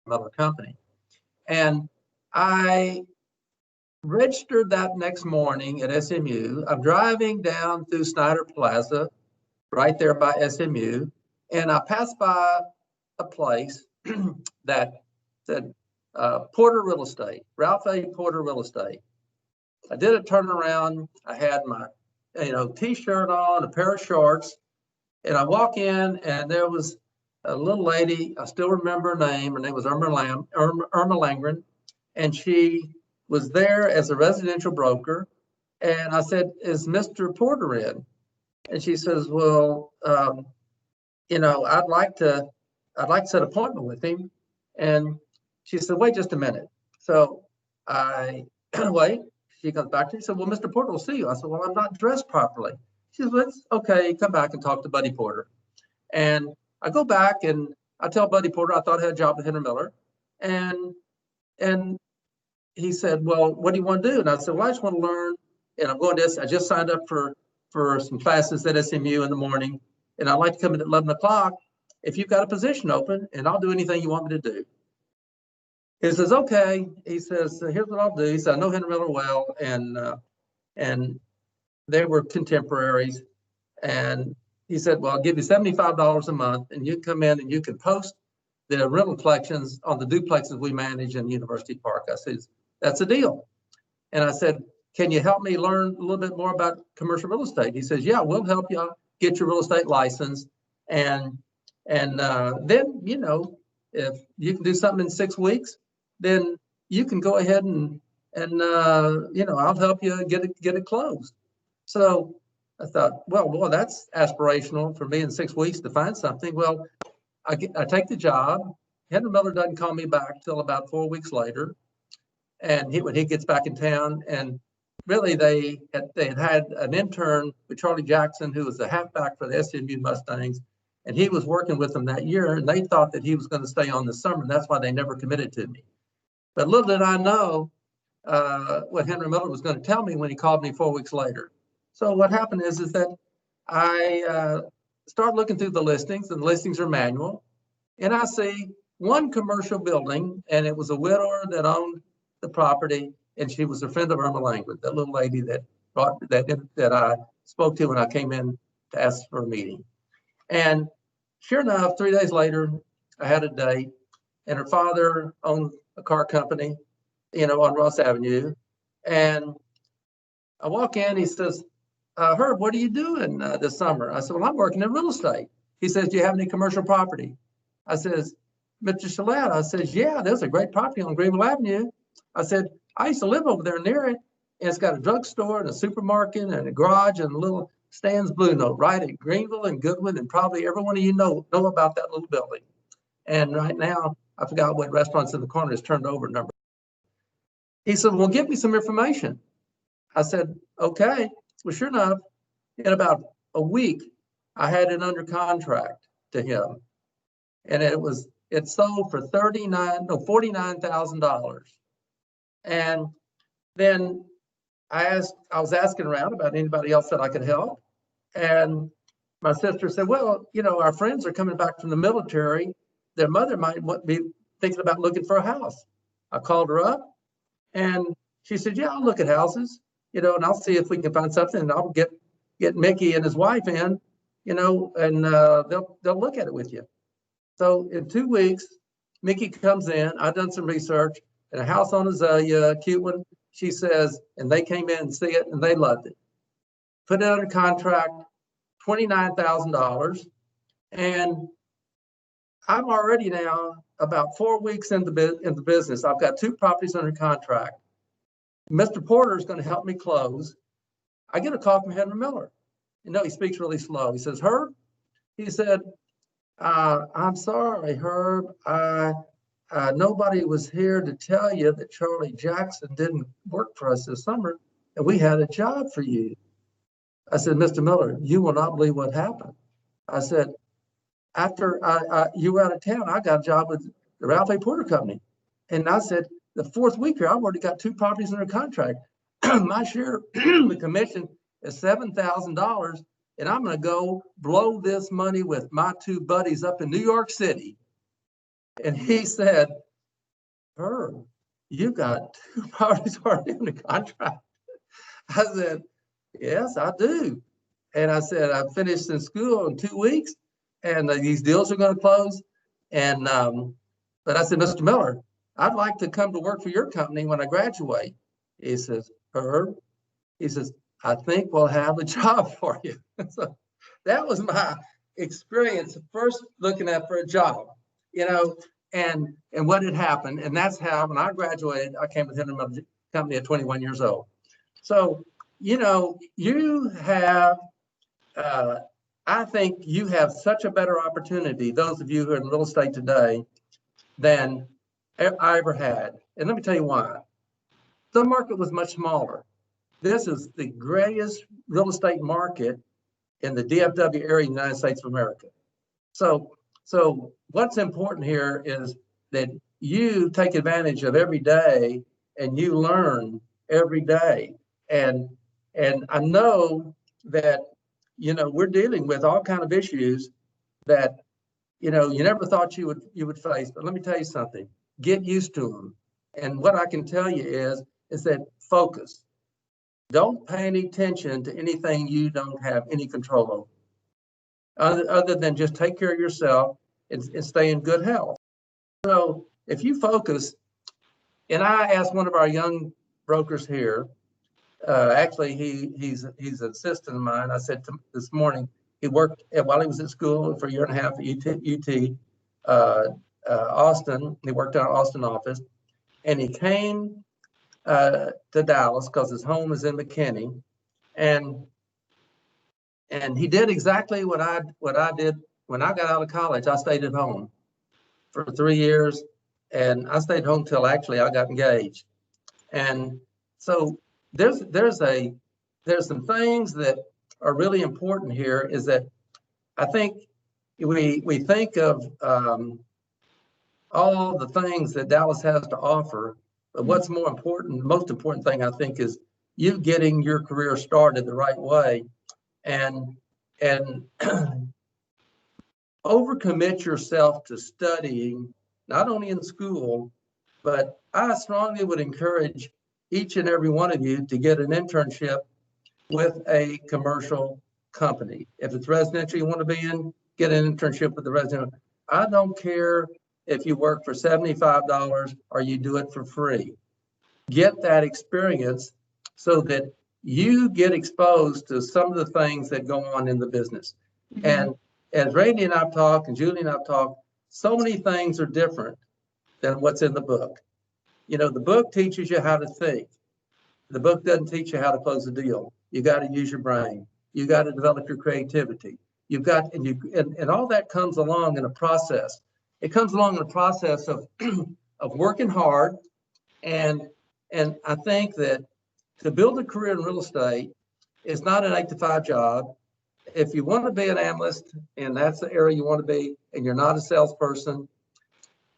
Miller Company. And I registered that next morning at SMU. I'm driving down through Snyder Plaza, right there by SMU, and I passed by a place that said Porter Real Estate, Ralph A. Porter Real Estate. I did a turnaround. I had my, t-shirt on, a pair of shorts, and I walk in, and there was a little lady. I still remember her name. Her name was Irma Langren, and she was there as a residential broker. And I said, "Is Mr. Porter in?" And she says, "Well, I'd like to set an appointment with him." And she said, "Wait just a minute." So I wait. She comes back to me and said, "Well, Mr. Porter will see you." I said, "Well, I'm not dressed properly." She says, "Well, it's okay. Come back and talk to Buddy Porter." And I go back and I tell Buddy Porter I thought I had a job with Henry Miller. And he said, "Well, what do you want to do?" And I said, "Well, I just want to learn. And I'm going to, I just signed up for some classes at SMU in the morning. And I'd like to come in at 11 o'clock if you've got a position open, and I'll do anything you want me to do." He says, "Okay." He says, "Here's what I'll do." He said, "I know Henry Miller well, and they were contemporaries." And he said, "Well, I'll give you $75 a month, and you come in and you can post the rental collections on the duplexes we manage in University Park." I said, "That's a deal." And I said, "Can you help me learn a little bit more about commercial real estate?" He says, "Yeah, we'll help you get your real estate license. And then, if you can do something in 6 weeks, then you can go ahead and I'll help you get it closed." So I thought, well, boy, that's aspirational for me in 6 weeks to find something. Well, I take the job. Henry Miller doesn't call me back till about 4 weeks later. And when he gets back in town, and really they had an intern with Charlie Jackson, who was the halfback for the SMU Mustangs, and he was working with them that year, and they thought that he was going to stay on this summer, and that's why they never committed to me. But little did I know what Henry Miller was going to tell me when he called me 4 weeks later. So what happened is that I start looking through the listings, and the listings are manual, and I see one commercial building, and it was a widower that owned the property, and she was a friend of Irma Langren, that little lady that I spoke to when I came in to ask for a meeting. And sure enough, 3 days later, I had a date, and her father owned a car company, on Ross Avenue. And I walk in, he says, "Herb, what are you doing this summer?" I said, "Well, I'm working in real estate." He says, "Do you have any commercial property?" I says, "Mr. Shalat," I says, "Yeah, there's a great property on Greenville Avenue." I said, "I used to live over there near it, and it's got a drugstore and a supermarket and a garage and a little Stan's Blue Note right at Greenville and Goodwin, and probably every one of you know about that little building. And right now, I forgot what restaurant's in the corner is turned over number." He said, "Well, give me some information." I said, "Okay." Well, sure enough, in about a week, I had it under contract to him, and it sold for $49,000. And then I was asking around about anybody else that I could help. And my sister said, "Well, our friends are coming back from the military. Their mother might be thinking about looking for a house." I called her up, and she said, "Yeah, I'll look at houses, and I'll see if we can find something, and I'll get Mickey and his wife in, and they'll look at it with you." So in 2 weeks, Mickey comes in. I've done some research, and a house on Azalea, a cute one, she says, and they came in and see it, and they loved it. Put it under contract, $29,000. And I'm already now about 4 weeks in the business. I've got 2 properties under contract. Mr. Porter is going to help me close. I get a call from Henry Miller. He speaks really slow. He says, "Herb," he said, "I'm sorry, Herb. Nobody was here to tell you that Charlie Jackson didn't work for us this summer, and we had a job for you." I said, "Mr. Miller, you will not believe what happened." I said, "After you were out of town, I got a job with the Ralph A. Porter Company." And I said, "The 4th week here, I've already got 2 properties under contract. My share, the commission is $7,000, and I'm going to go blow this money with my 2 buddies up in New York City." And he said, Herb, you got 2 parties already under contract. I said, yes, I do. And I said, I finished in school in 2 weeks, and these deals are going to close. And but I said, Mr. Miller, I'd like to come to work for your company when I graduate. He says, Herb, he says, I think we'll have a job for you. So that was my experience first looking at for a job, and what had happened. And that's how, when I graduated, I came within the company at 21 years old. So, you have, I think you have such a better opportunity, those of you who are in real estate today, than I ever had. And let me tell you why. The market was much smaller. This is the greatest real estate market in the DFW area of the United States of America. So what's important here is that you take advantage of every day and you learn every day. And I know that, we're dealing with all kinds of issues that, you never thought you would face. But let me tell you something, get used to them. And what I can tell you is that focus. Don't pay any attention to anything you don't have any control over, other than just take care of yourself and stay in good health. So if you focus, and I asked one of our young brokers here, actually he's an assistant of mine. I said this morning, he worked while he was at school for a year and a half at UT Austin. He worked in our Austin office, and he came to Dallas because his home is in McKinney, and he did exactly what I did when I got out of college. I stayed at home for 3 years, and I stayed home till actually I got engaged. And so there's some things that are really important here. Is that I think we think of all the things that Dallas has to offer, but what's more important, the most important thing I think is you getting your career started the right way, and overcommit yourself to studying, not only in school, but I strongly would encourage each and every one of you to get an internship with a commercial company. If it's residential you want to be in, get an internship with the residential. I don't care if you work for $75 or you do it for free. Get that experience so that you get exposed to some of the things that go on in the business. Mm-hmm. And as Randy and I've talked, and Julie and I've talked, so many things are different than what's in the book. The book teaches you how to think. The book doesn't teach you how to close a deal. You got to use your brain. You got to develop your creativity. You've got, and all that comes along in a process. It comes along in a process of of working hard, and I think that to build a career in real estate is not an 8-to-5 job. If you want to be an analyst and that's the area you want to be, and you're not a salesperson,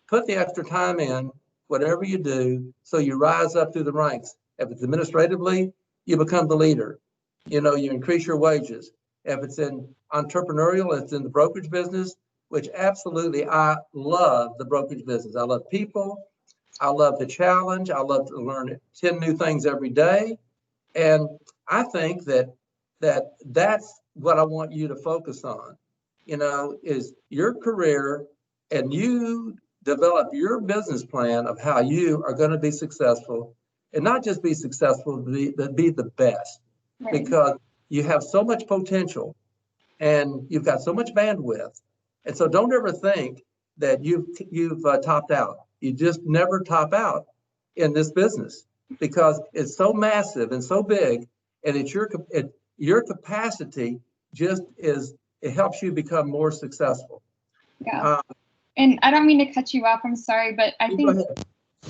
put the extra time in, whatever you do, so you rise up through the ranks. If it's administratively, you become the leader. You increase your wages. If it's in entrepreneurial, it's in the brokerage business, which absolutely, I love the brokerage business. I love people. I love the challenge. I love to learn 10 new things every day. And I think that's what I want you to focus on, is your career, and you develop your business plan of how you are going to be successful, and not just be successful, but be the best. Right. Because you have so much potential and you've got so much bandwidth. And so don't ever think that you've topped out. You just never top out in this business, because it's so massive and so big, and it's your capacity just it helps you become more successful. Yeah. And I don't mean to cut you off, I'm sorry, but I think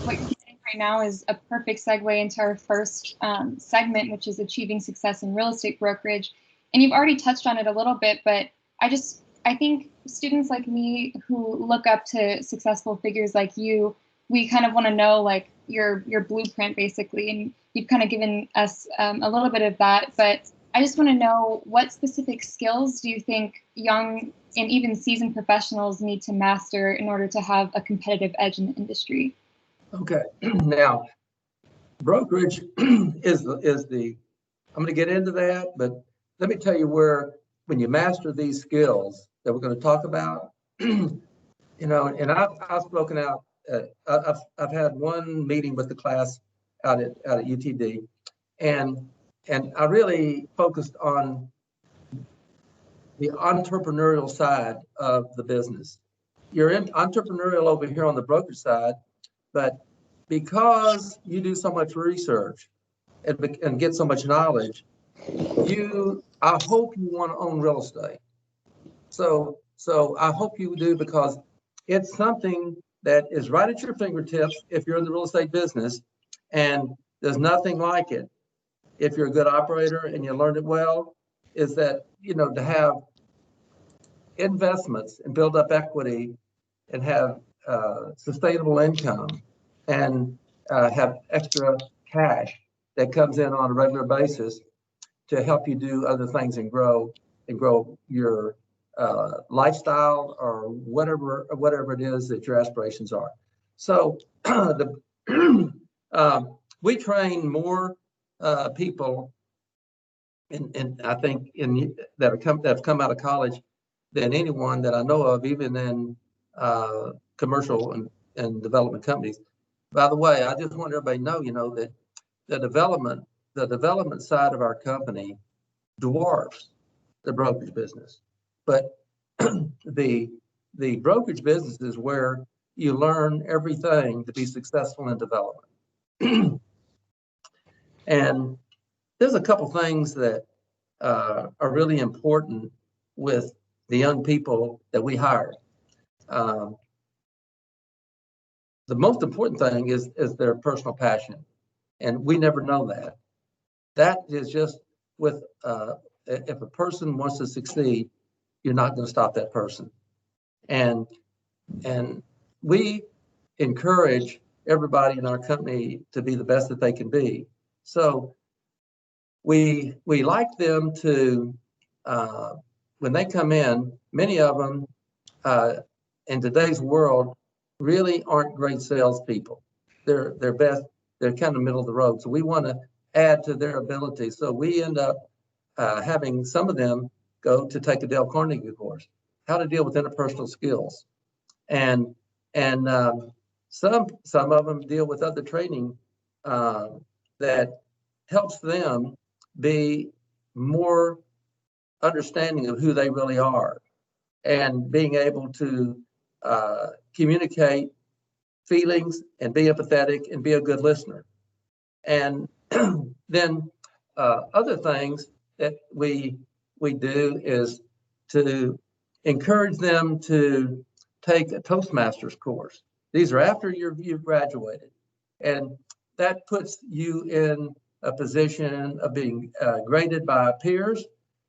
what you're saying right now is a perfect segue into our first segment, which is achieving success in real estate brokerage. And you've already touched on it a little bit, but I think students like me who look up to successful figures like you, we kind of want to know like your blueprint basically, and you've kind of given us a little bit of that, but I just want to know, what specific skills do you think young and even seasoned professionals need to master in order to have a competitive edge in the industry? Okay. Now, brokerage is the I'm going to get into that, but let me tell you where when you master these skills that we're going to talk about, and I've spoken out. I've had one meeting with the class out at UTD, and I really focused on the entrepreneurial side of the business. You're entrepreneurial over here on the brokerage side, but because you do so much research and get so much knowledge, I hope you want to own real estate. So I hope you do, because it's something that is right at your fingertips if you're in the real estate business, and there's nothing like it if you're a good operator and you learn it well, is that, to have investments and build up equity and have sustainable income and have extra cash that comes in on a regular basis to help you do other things and grow your lifestyle or whatever it is that your aspirations are. So we train more people and I think that have come out of college than anyone that I know of, even in commercial and development companies. By the way, I just want everybody to know, that the development side of our company dwarfs the brokerage business. But the brokerage business is where you learn everything to be successful in development. And there's a couple things that are really important with the young people that we hire. The most important thing is their personal passion, and we never know that. That is just with if a person wants to succeed, you're not going to stop that person. And we encourage everybody in our company to be the best that they can be. So we like them to, when they come in, many of them in today's world really aren't great salespeople. They're kind of middle of the road. So we want to add to their ability. So we end up having some of them go to take a Dale Carnegie course, how to deal with interpersonal skills, and some of them deal with other training that helps them be more understanding of who they really are and being able to communicate feelings and be empathetic and be a good listener. And then other things that we do is to encourage them to take a Toastmasters course. These are after you've graduated, and that puts you in a position of being graded by peers.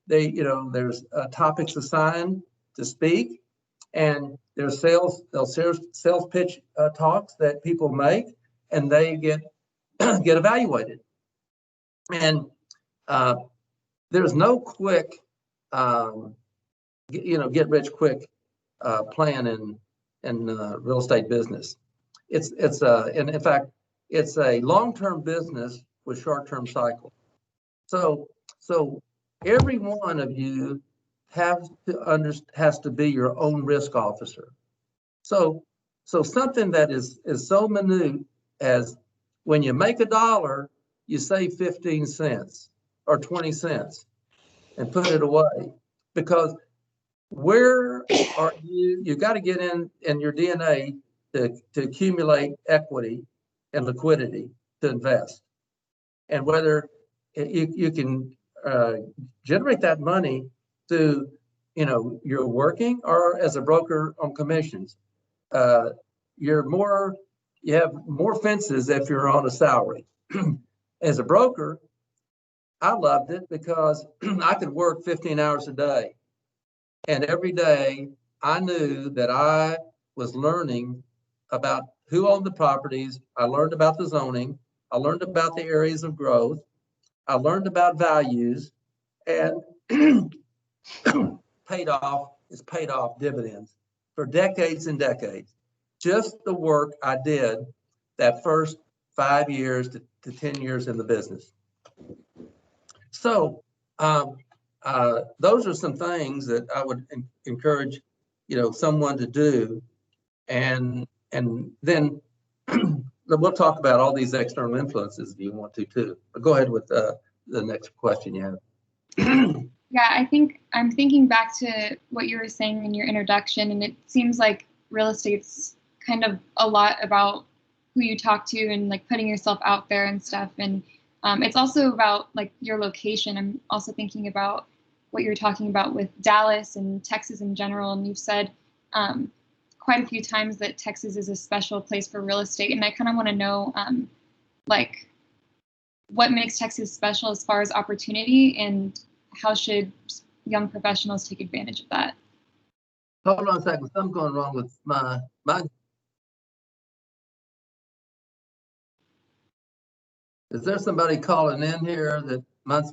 There's topics assigned to speak, and there's sales pitch talks that people make, and they get evaluated. And there's no quick, get rich quick plan in real estate business. And in fact, it's a long-term business with short-term cycles. So every one of you has to be your own risk officer. So something that is so minute as when you make $1, you save 15 cents or 20 cents and put it away, because where are you got to get in your DNA to accumulate equity and liquidity to invest. And whether you can generate that money through, you're working or as a broker on commissions, you have more fences if you're on a salary. As a broker, I loved it because I could work 15 hours a day. And every day I knew that I was learning about who owned the properties. I learned about the zoning. I learned about the areas of growth. I learned about values, and paid off dividends for decades and decades. Just the work I did that first 5 years to 10 years in the business. So those are some things that I would encourage, someone to do. And then we'll talk about all these external influences if you want to too. But go ahead with the next question you have. Yeah, I think I'm thinking back to what you were saying in your introduction, and it seems like real estate's kind of a lot about who you talk to and like putting yourself out there and stuff. And it's also about like your location. I'm also thinking about what you're talking about with Dallas and Texas in general. And you've said quite a few times that Texas is a special place for real estate. And I kind of want to know like what makes Texas special as far as opportunity, and how should young professionals take advantage of that? Hold on a second. Something's going wrong with my. Is there somebody calling in here that let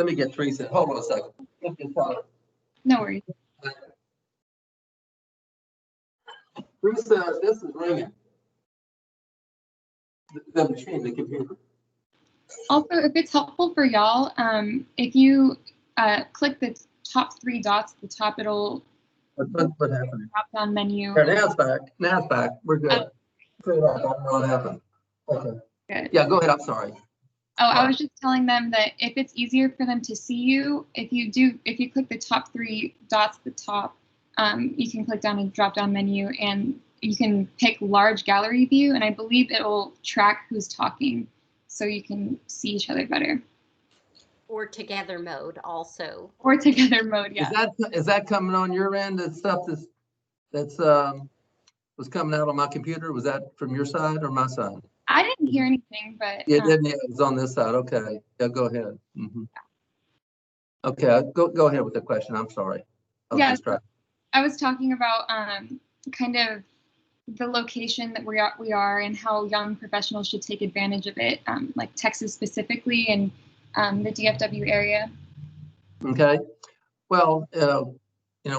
me get Teresa. Hold on a second. No worries. Teresa, this is ringing. The machine, the computer. Also, if it's helpful for y'all, if you click the top 3 dots at the top, it'll what happened? Drop down menu. Here, now it's back. Now it's back. We're good. I don't know what happened. Okay. Good. Yeah, go ahead. I'm sorry. Oh, I was just telling them that if it's easier for them to see you, if you click the top 3 dots at the top, you can click down a drop down menu and you can pick large gallery view, and I believe it will track who's talking so you can see each other better. Or together mode also. Or together mode, yeah. Is that coming on your end? That stuff that's was coming out on my computer. Was that from your side or my side? I didn't hear anything, but yeah, didn't it? It was on this side. Okay, yeah, go ahead. Mm-hmm. Okay, go ahead with the question. I'm sorry. I was talking about kind of the location that we are and how young professionals should take advantage of it, like Texas specifically and the DFW area. Okay. Well,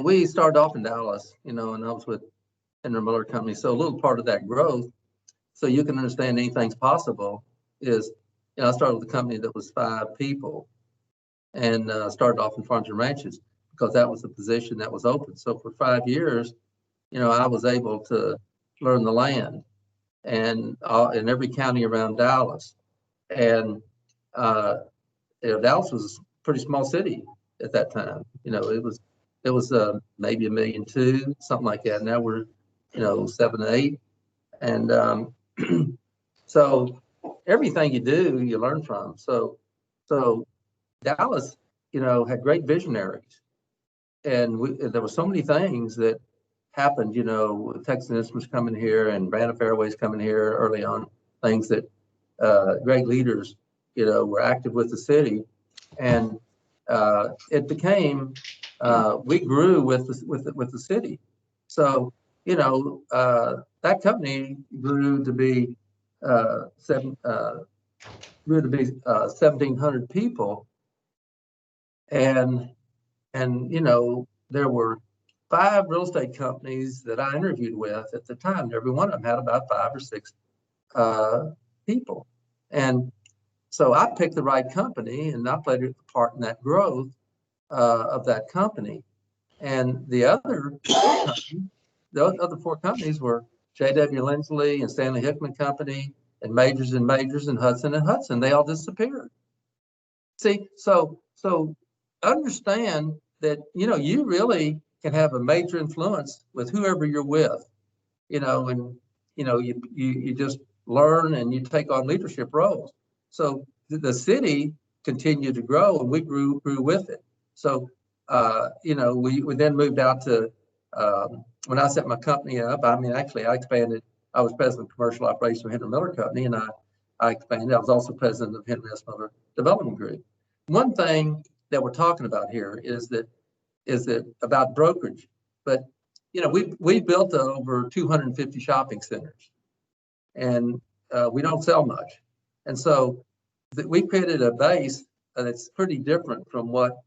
we started off in Dallas, and I was with Henry Miller Company. So a little part of that growth, so you can understand anything's possible, is, I started with a company that was 5 people and started off in farms and ranches because that was the position that was open. So for 5 years, I was able to learn the land and in every county around Dallas. And Dallas was a pretty small city at that time. It was maybe 1.2 million, something like that. Now we're 7 to 8, and so everything you do, you learn from. So Dallas, had great visionaries, and there were so many things that happened. Texas Instruments coming here and Brandon Fairways coming here early on. Things that great leaders, were active with the city, and it became we grew with the city. So that company grew to be 1,700 people, and there were 5 real estate companies that I interviewed with at the time. Every one of them had about 5 or 6 people, and so I picked the right company, and I played a part in that growth of that company. And the other 4 companies were J.W. Lindsley and Stanley Hickman Company and Majors and Hudson and Hudson. They all disappeared. See, so understand that you really can have a major influence with whoever you're with, and you just learn and you take on leadership roles. So the city continued to grow, and we grew with it. So we then moved out to when I set my company up. Actually, I expanded. I was president of commercial operations of Henry Miller Company, and I expanded. I was also president of Henry S. Miller Development Group. One thing that we're talking about here is that about brokerage, but we built over 250 shopping centers, and we don't sell much, and so we created a base that's pretty different from what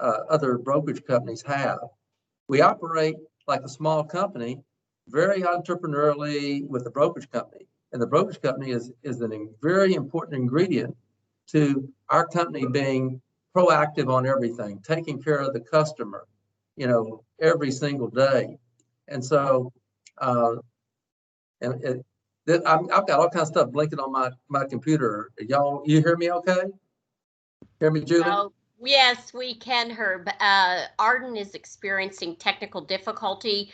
other brokerage companies have. We operate like a small company, very entrepreneurially with a brokerage company. And the brokerage company is a very important ingredient to our company being proactive on everything, taking care of the customer, every single day. And so, I've got all kinds of stuff blinking on my computer. You hear me okay? Hear me, Julie? Oh, yes, we can, Herb. Arden is experiencing technical difficulty.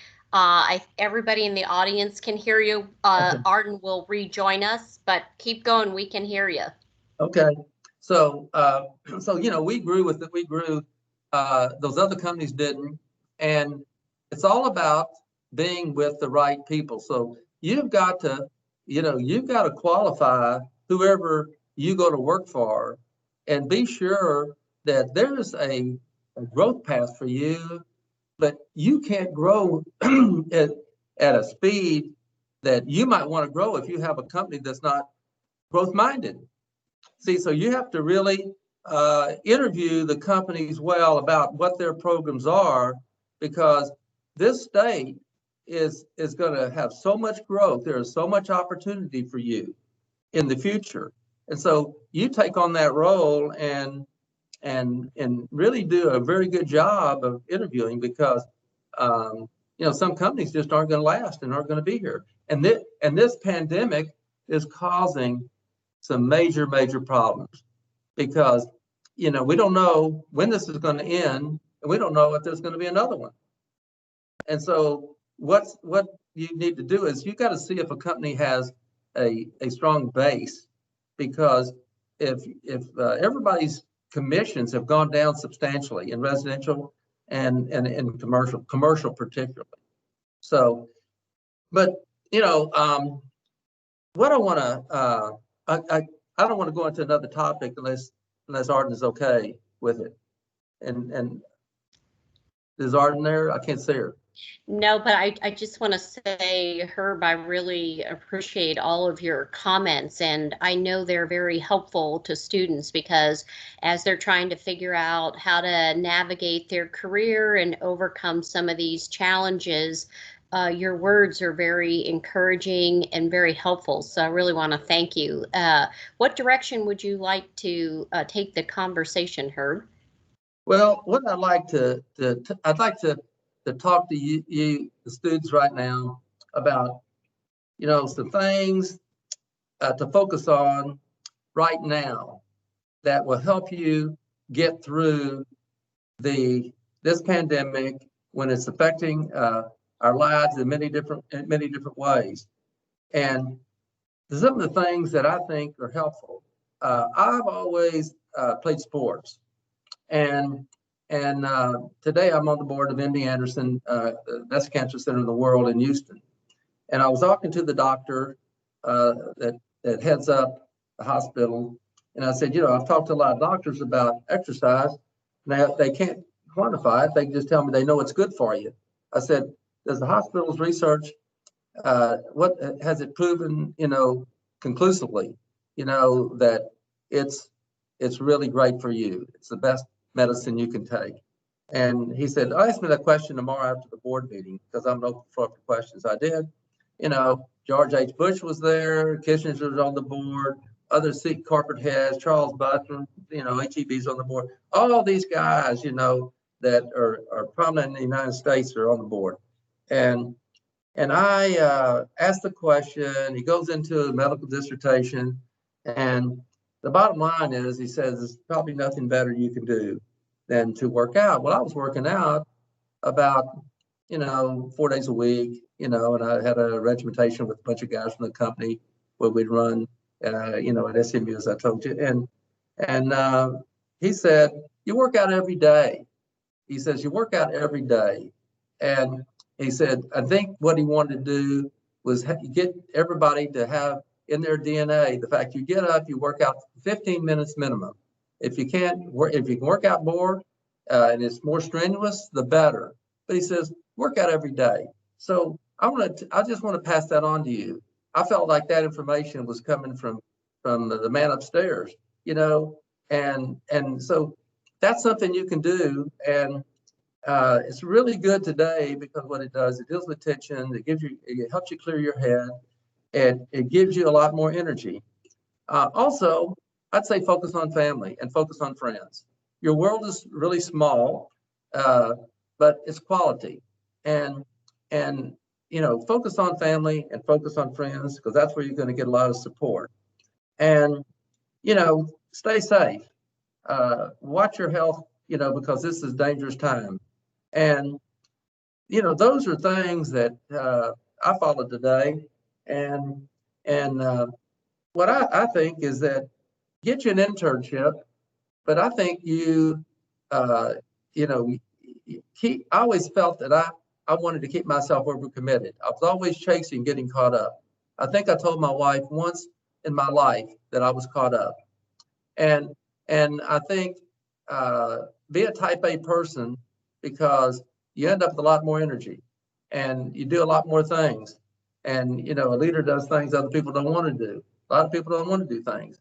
Everybody in the audience can hear you. Okay. Arden will rejoin us, but keep going. We can hear you. Okay. So, we grew with it. We grew. Those other companies didn't, and it's all about being with the right people. So you've got to qualify whoever you go to work for, and be sure that there's a growth path for you, but you can't grow at a speed that you might want to grow if you have a company that's not growth minded. See, so you have to really interview the companies well about what their programs are, because this state is going to have so much growth. There is so much opportunity for you in the future. And so you take on that role and really do a very good job of interviewing, because some companies just aren't going to last and aren't going to be here. And this pandemic is causing some major problems, because we don't know when this is going to end, and we don't know if there's going to be another one. And so what you need to do is you got to see if a company has a strong base, because if everybody's commissions have gone down substantially in residential and in commercial particularly. So, but what I want to I don't want to go into another topic unless Arden is okay with it. And is Arden there? I can't see her. No, but I just want to say, Herb, I really appreciate all of your comments, and I know they're very helpful to students, because as they're trying to figure out how to navigate their career and overcome some of these challenges, your words are very encouraging and very helpful. So I really want to thank you. What direction would you like to take the conversation, Herb? Well, what I'd like to talk to you, the students right now, about, some things to focus on right now that will help you get through this pandemic when it's affecting our lives in many different ways. And some of the things that I think are helpful. I've always played sports, and today I'm on the board of MD Anderson, the best cancer center in the world in Houston. And I was talking to the doctor that heads up the hospital, and I said, I've talked to a lot of doctors about exercise. Now they can't quantify it; they can just tell me they know it's good for you. I said, does the hospital's research, what has it proven, conclusively, that it's really great for you? It's the best medicine you can take. And he said, ask me that question tomorrow after the board meeting, because I'm open for questions. I did. George H. Bush was there, Kissinger was on the board, other corporate heads, Charles Butler, HEB's on the board. All these guys, that are prominent in the United States are on the board. And I asked the question. He goes into a medical dissertation, and the bottom line is, he says, there's probably nothing better you can do than to work out. Well, I was working out about 4 days a week, and I had a regimentation with a bunch of guys from the company where we'd run, at SMU, as I told you. And he said, you work out every day. He says, you work out every day. And he said, I think what he wanted to do was get everybody to have in their DNA the fact you get up, you work out 15 minutes minimum. If you can work out more and it's more strenuous, the better. But he says, work out every day. So I just want to pass that on to you. I felt like that information was coming from the man upstairs, and so that's something you can do. And it's really good today, because what it does, it deals with tension. It helps you clear your head. it gives you a lot more energy. Also, I'd say focus on family and focus on friends. Your world is really small, but it's quality. And focus on family and focus on friends, because that's where you're going to get a lot of support. And stay safe. Watch your health, because this is a dangerous time. And those are things that I followed today. And what I think is that get you an internship, but I think I always felt that I wanted to keep myself overcommitted. I was always chasing, getting caught up. I think I told my wife once in my life that I was caught up. And I think be a type A person, because you end up with a lot more energy and you do a lot more things. And, a leader does things other people don't want to do. A lot of people don't want to do things.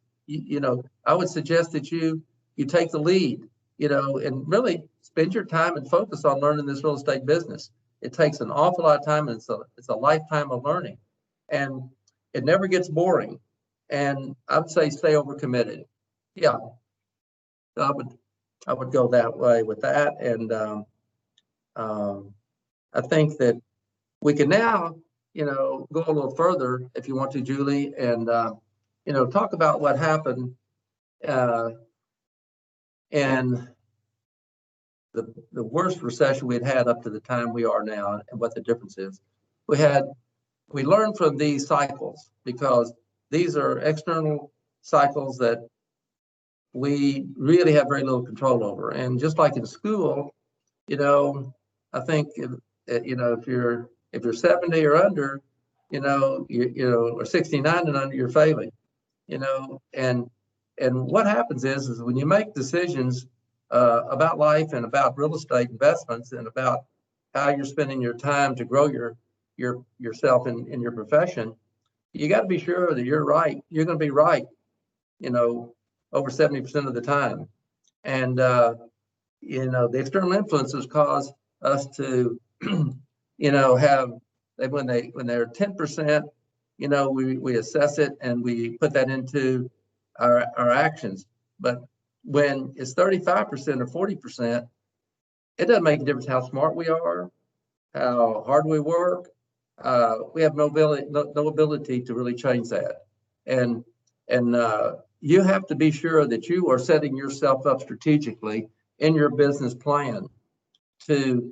I would suggest that you take the lead, and really spend your time and focus on learning this real estate business. It takes an awful lot of time, and it's a lifetime of learning, and it never gets boring. And I would say stay overcommitted. Yeah, I would go that way with that. And I think that we can now, go a little further if you want to, Julie, and talk about what happened in the worst recession we'd had up to the time we are now, and what the difference is. We learned from these cycles, because these are external cycles that we really have very little control over. And just like in school, I think if you're 70 or under, or 69 and under, you're failing. And what happens is when you make decisions about life and about real estate investments and about how you're spending your time to grow yourself in your profession, you got to be sure that you're right. You're going to be right, over 70% of the time. And the external influences cause us to, have, when they're 10%, we assess it and we put that into our actions. But when it's 35% or 40%, it doesn't make a difference how smart we are, how hard we work. We have no ability to really change that. And you have to be sure that you are setting yourself up strategically in your business plan to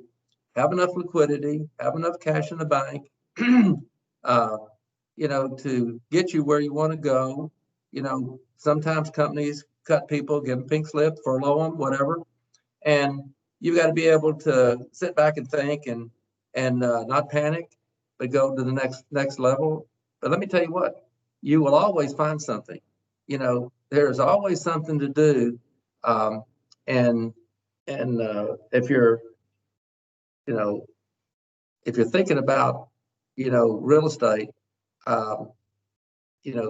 have enough liquidity, have enough cash in the bank, to get you where you want to go. Sometimes companies cut people, give them pink slip, furlough them, whatever. And you got to be able to sit back and think and not panic, but go to the next level. But let me tell you what, you will always find something. There's always something to do. And if you're thinking about, real estate,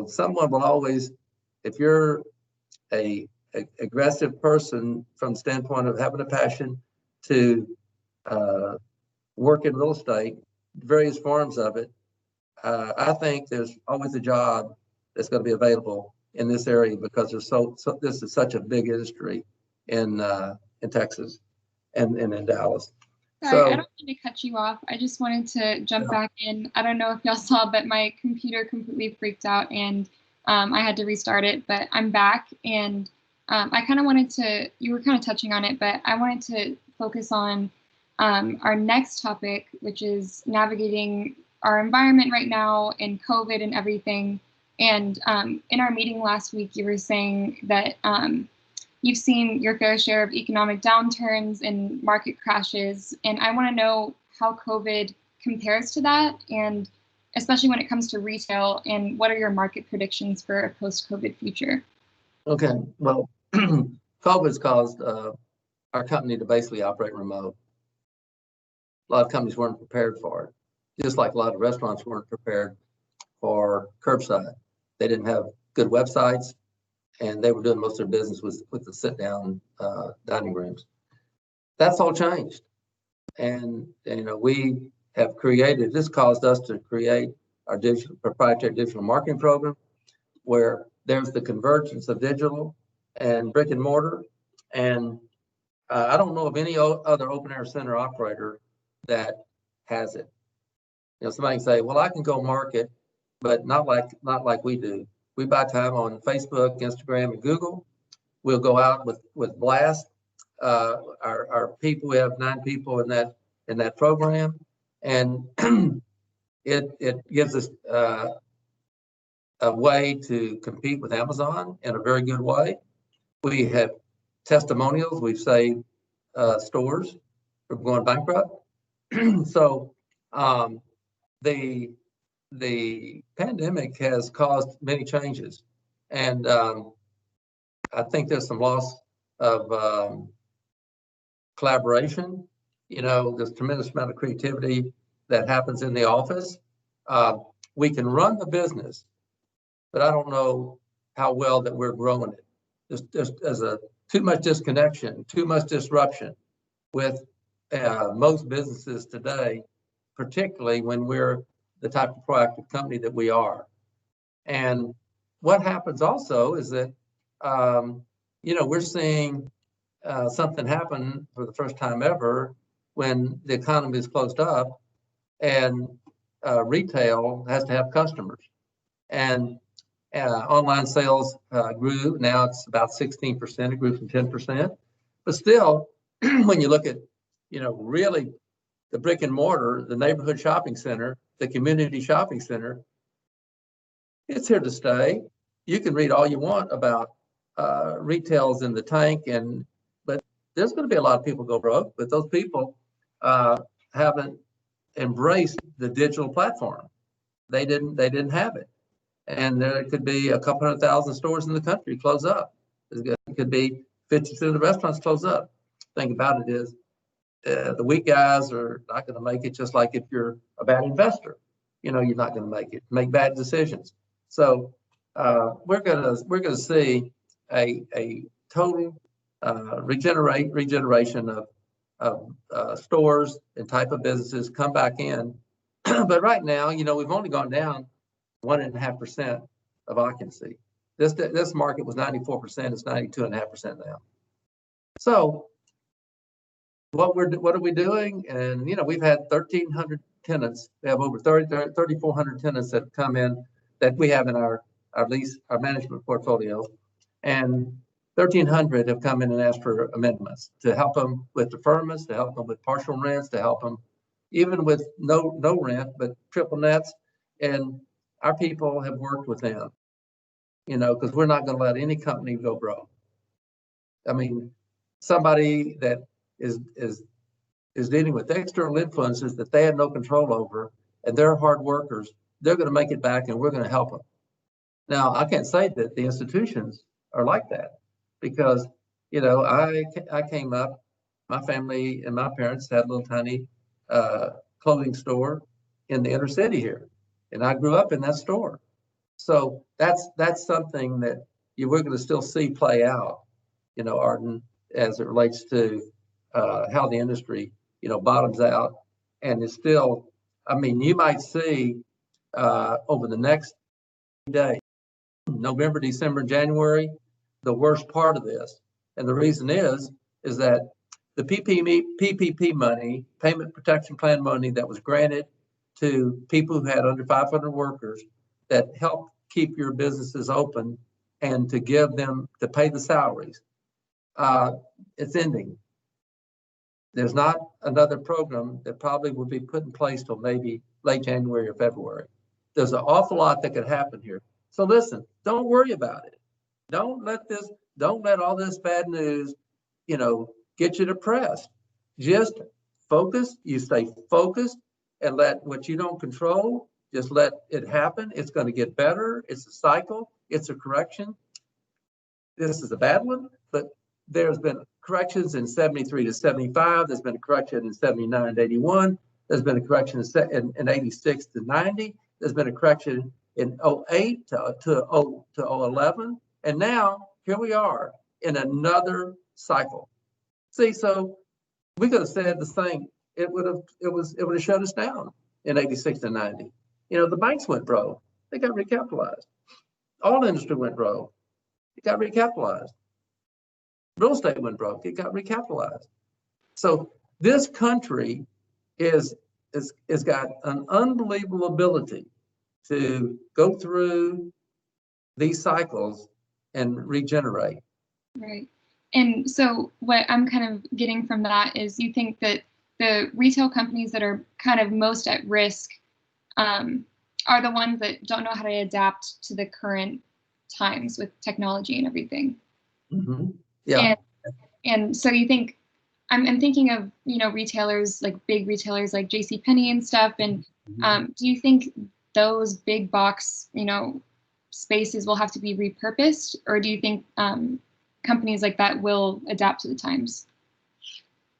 someone will always, if you're a aggressive person from the standpoint of having a passion to work in real estate, various forms of it, I think there's always a job that's going to be available in this area, because this is such a big industry in Texas and in Dallas. Sorry, I don't mean to cut you off. I just wanted to jump back in. I don't know if y'all saw, but my computer completely freaked out and I had to restart it, but I'm back. And I kind of wanted to, you were kind of touching on it, but I wanted to focus on our next topic, which is navigating our environment right now and COVID and everything. And in our meeting last week, you were saying that you've seen your fair share of economic downturns and market crashes. And I want to know how COVID compares to that, and especially when it comes to retail, and what are your market predictions for a post-COVID future? Okay, well, COVID's caused our company to basically operate remote. A lot of companies weren't prepared for it, just like a lot of restaurants weren't prepared for curbside. They didn't have good websites, and they were doing most of their business with the sit-down dining rooms. That's all changed, and we have created. This caused us to create our proprietary digital marketing program, where there's the convergence of digital and brick and mortar. And I don't know of any other open air center operator that has it. Somebody can say, well, I can go market, but not like we do. We buy time on Facebook, Instagram, and Google. We'll go out with blast. Our people, we have 9 people in that program, and it gives us a way to compete with Amazon in a very good way. We have testimonials. We've saved stores from going bankrupt. So the pandemic has caused many changes, and I think there's some loss of collaboration. There's tremendous amount of creativity that happens in the office. We can run the business, but I don't know how well that we're growing it. There's too much disconnection, too much disruption with most businesses today, particularly when we're the type of proactive company that we are. And what happens also is that, we're seeing something happen for the first time ever when the economy is closed up and retail has to have customers. And online sales grew. Now it's about 16%. It grew from 10%. But still, when you look at, really the brick and mortar, the neighborhood shopping center, the community shopping center, it's here to stay. You can read all you want about retail's in the tank, but there's going to be a lot of people go broke. But those people haven't embraced the digital platform. They didn't have it. And there could be a couple 100,000 stores in the country close up. It could be 50% of the restaurants close up. The thing about it is, the weak guys are not going to make it. Just like if you're a bad investor, you're not going to make bad decisions. So we're gonna see a total regeneration of stores and type of businesses come back in. But right now, we've only gone down 1.5% of occupancy. This market was 94%. It's 92.5% now. So what are we doing? And we've had 1,300 tenants. We have over 3,400 tenants that come in that we have in our management portfolio, and 1,300 have come in and asked for amendments to help them with deferments, to help them with partial rents, to help them even with no rent but triple nets. And our people have worked with them, because we're not going to let any company go broke. I mean, somebody that is dealing with external influences that they have no control over, and they're hard workers, they're going to make it back, and we're going to help them. Now, I can't say that the institutions are like that, because I came up, my family and my parents had a little tiny clothing store in the inner city here, and I grew up in that store. So that's something that we're going to still see play out, Arden, as it relates to how the industry, bottoms out, and is still. I mean, you might see over the next day, November, December, January, the worst part of this, and the reason is that the PPP money, Payment Protection Plan money, that was granted to people who had under 500 workers, that helped keep your businesses open and to pay the salaries. It's ending. There's not another program that probably will be put in place till maybe late January or February. There's an awful lot that could happen here. So listen, don't worry about it. Don't let all this bad news, get you depressed. Just focus. You stay focused and let what you don't control, just let it happen. It's going to get better. It's a cycle. It's a correction. This is a bad one, but there's been corrections in 73 to 75. There's been a correction in 79 to 81. There's been a correction in 86 to 90. There's been a correction in 08 to 11. And now here we are in another cycle. See, so we could have said the same. It would have shut us down in 86 to 90. The banks went broke. They got recapitalized. All industry went broke. It got recapitalized. Real estate went broke. It got recapitalized. So this country is got an unbelievable ability to go through these cycles and regenerate. Right. And so what I'm kind of getting from that is you think that the retail companies that are kind of most at risk are the ones that don't know how to adapt to the current times with technology and everything. Mm-hmm. Yeah. And so you think, I'm thinking of, retailers, like big retailers like JCPenney and stuff. And do you think those big box, spaces will have to be repurposed? Or do you think companies like that will adapt to the times?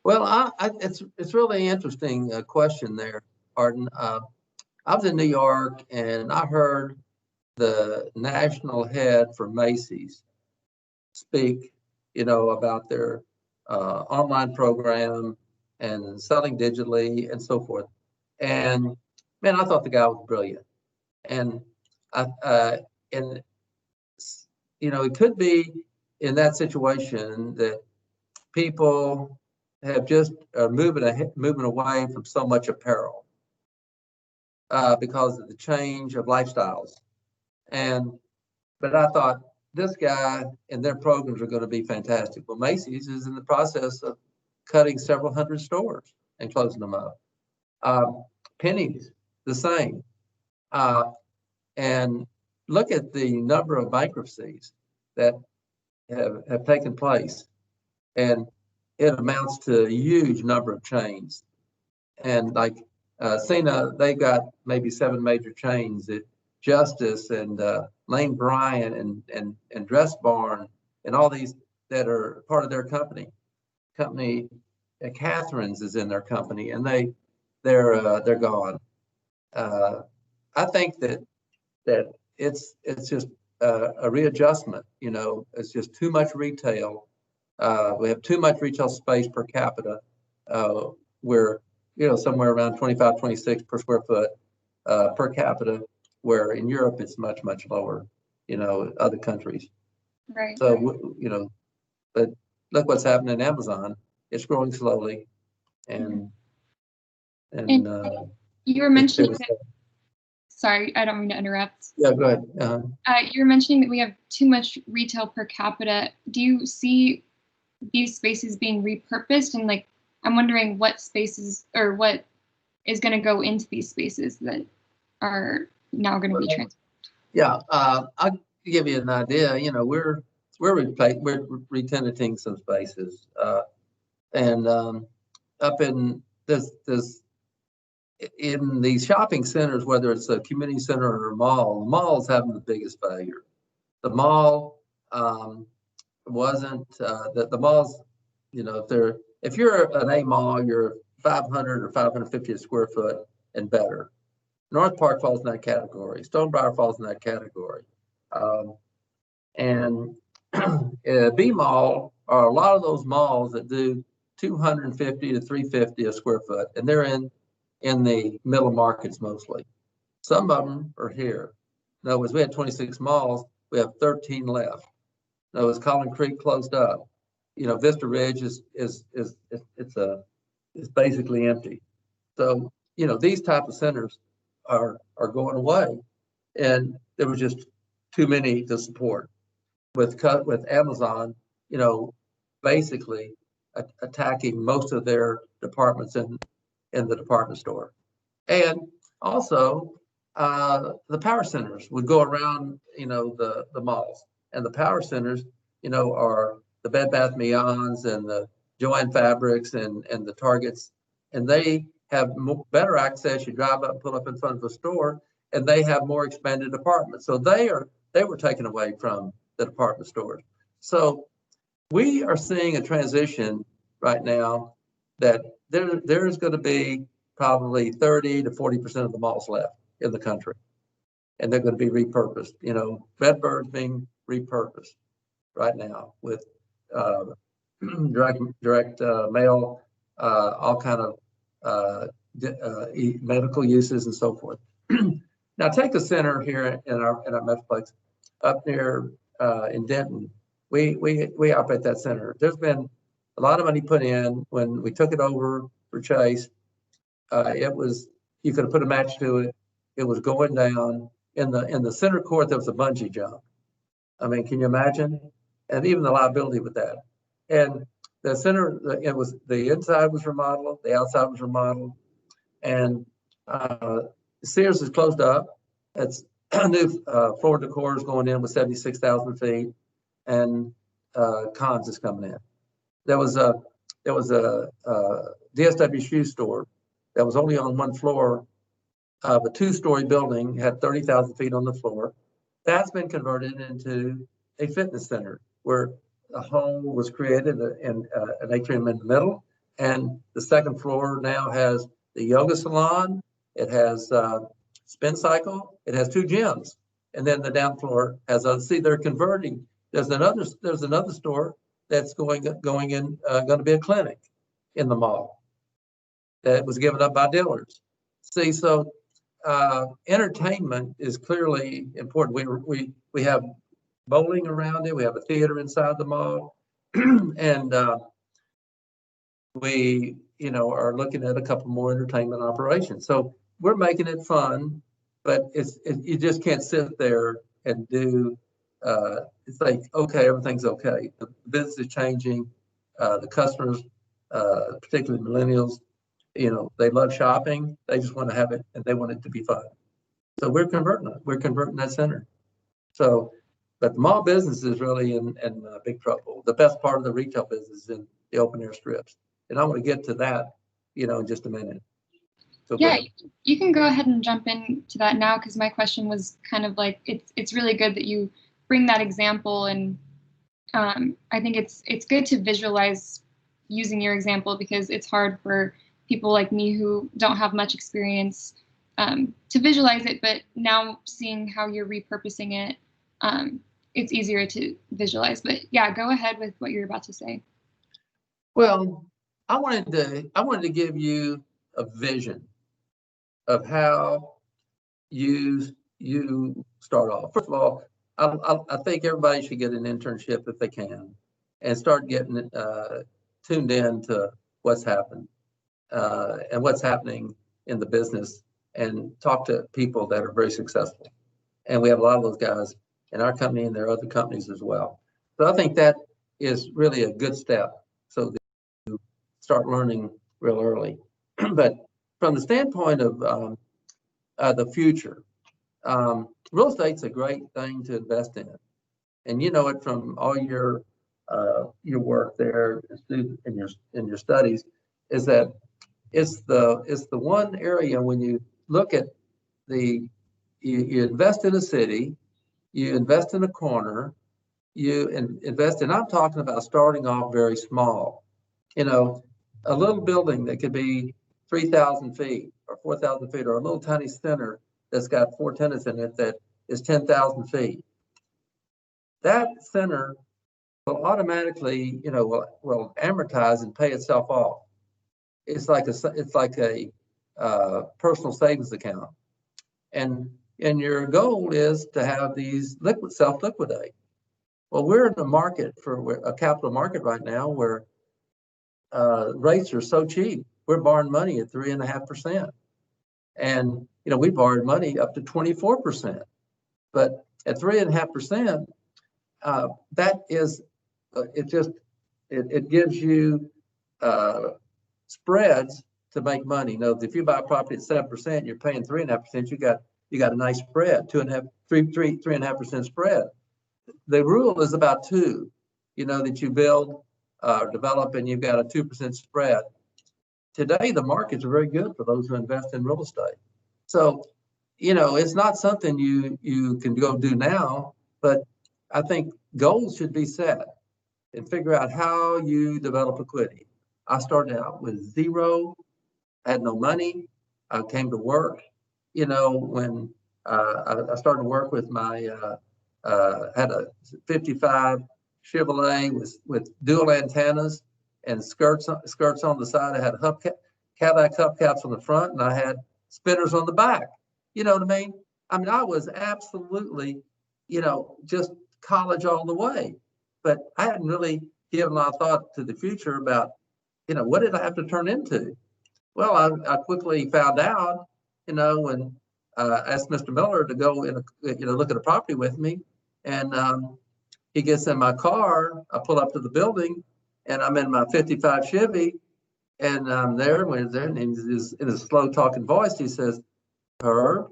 Well, it's really interesting question there, Arden. I was in New York and I heard the national head for Macy's speak, about their online program and selling digitally and so forth. And man, I thought the guy was brilliant. And it could be in that situation that people have just moving away from so much apparel because of the change of lifestyles. But I thought this guy and their programs are going to be fantastic. Well, Macy's is in the process of cutting several hundred stores and closing them up. Pennies, the same. And look at the number of bankruptcies that have taken place. And it amounts to a huge number of chains. And like Cena, they got maybe 7 major chains that Justice and Lane Bryant and Dress Barn and all these that are part of their company. Catherine's is in their company, and they're gone. I think that it's just a readjustment. It's just too much retail. We have too much retail space per capita. We're somewhere around 25, 26 per square foot per capita, where in Europe it's much, much lower, other countries. Right. So, but look what's happening in Amazon. It's growing slowly. And you were mentioning that, sorry, I don't mean to interrupt. Yeah, go ahead. You were mentioning that we have too much retail per capita. Do you see these spaces being repurposed? And I'm wondering what spaces or what is going to go into these spaces that are now going to be transformed. Yeah, I'll give you an idea. We're re-tenanting some spaces, and up in in these shopping centers, whether it's a community center or a mall, the mall is having the biggest failure. The mall wasn't the malls. If you're an A mall, you're 500 or 550 square foot and better. North Park falls in that category. Stonebriar falls in that category. And B mall are a lot of those malls that do 250 to 350 a square foot, and they're in the middle markets mostly. Some of them are here. In other words, we had 26 malls. We have 13 left. In other words, Collin Creek closed up. Vista Ridge is basically empty. So these type of centers are going away, and there was just too many to support. With Amazon, basically attacking most of their departments in the department store, and also the power centers would go around the malls, and the power centers are the Bed Bath & Beyonds and the Joann Fabrics and the Targets, and they have better access. You drive up and pull up in front of the store, and they have more expanded apartments. So they were taken away from the department stores. So we are seeing a transition right now that there's going to be probably 30 to 40% of the malls left in the country, and they're going to be repurposed. Redbird's being repurposed right now with direct mail, all kind of medical uses and so forth. Now take the center here in our Metroplex up near in Denton. We operate that center. There's been a lot of money put in. When we took it over for Chase, it was, you could have put a match to it. It was going down in the center court. There was a bungee jump. I mean, can you imagine? And even the liability with that. And the center, it was, the inside was remodeled, the outside was remodeled, and Sears is closed up. It's new floor decor is going in with 76,000 feet, and Cons is coming in. There was a DSW shoe store that was only on one floor of a 2-story building, had 30,000 feet on the floor. That's been converted into a fitness center where a home was created and an atrium in the middle. And the second floor now has the yoga salon. It has spin cycle. It has 2 gyms. And then the down floor has see, they're converting. There's another store that's going to be a clinic in the mall that was given up by dealers. See, so entertainment is clearly important. We have bowling around it. We have a theater inside the mall, and we are looking at a couple more entertainment operations. So we're making it fun, but you just can't sit there and do. It's like, okay, everything's okay. The business is changing. The customers, particularly millennials, they love shopping. They just want to have it, and they want it to be fun. So we're converting it. We're converting that center. So, but the mall business is really in big trouble. The best part of the retail business is in the open air strips. And I want to get to that, in just a minute. So yeah, you can go ahead and jump into that now, because my question was kind of like, it's really good that you bring that example, and I think it's good to visualize using your example, because it's hard for people like me who don't have much experience to visualize it, but now seeing how you're repurposing it, it's easier to visualize. But yeah, go ahead with what you're about to say. Well, I wanted to give you a vision of how you start off. First of all, I think everybody should get an internship if they can, and start getting tuned in to what's happened and what's happening in the business, and talk to people that are very successful. And we have a lot of those guys in our company, and there are other companies as well. So I think that is really a good step, so that you start learning real early. But from the standpoint of the future, real estate's a great thing to invest in, and you know it from all your work there in your studies, is that it's the one area when you look at you invest in a city, you invest in a corner, you invest in, I'm talking about starting off very small. A little building that could be 3,000 feet or 4,000 feet, or a little tiny center that's got 4 tenants in it that is 10,000 feet. That center will automatically, will amortize and pay itself off. It's like a personal savings account, and your goal is to have these self-liquidate. Well, we're in a market for a capital market right now where rates are so cheap. We're borrowing money at 3.5%, and we borrowed money up to 24%. But at 3.5%, that is it gives you spreads to make money. If you buy a property at 7%, you're paying 3.5%. You got a nice spread, 3.5% spread. The rule is about 2. That you build or develop, and you've got a 2% spread. Today, the markets are very good for those who invest in real estate. So, it's not something you can go do now, but I think goals should be set and figure out how you develop equity. I started out with zero, I had no money. I came to work, when I started to work with my, had a 55 Chevrolet with dual antennas and skirts on the side. I had Cadillac hubcaps on the front, and I had spinners on the back. You know what I mean? I mean, I was absolutely, just college all the way, but I hadn't really given a lot of thought to the future about, what did I have to turn into? Well, I quickly found out, when I asked Mr. Miller to go in, look at a property with me, and he gets in my car. I pull up to the building, and I'm in my '55 Chevy, and I'm there when he's there, and he's in a slow talking voice. He says, "Herb,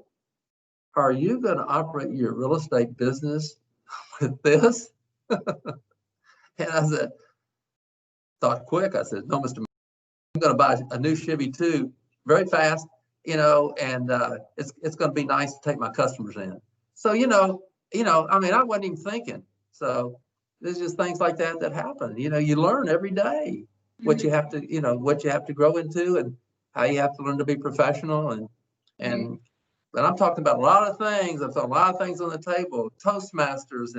are you going to operate your real estate business with this?" And I said, thought quick. I said, "No, Mr. Miller, I'm going to buy a new Chevy too, very fast, and it's going to be nice to take my customers in." So, I mean, I wasn't even thinking. So there's just things like that happen. You learn every day what you have to, what you have to grow into, and how you have to learn to be professional. But I'm talking about a lot of things. I've got a lot of things on the table, Toastmasters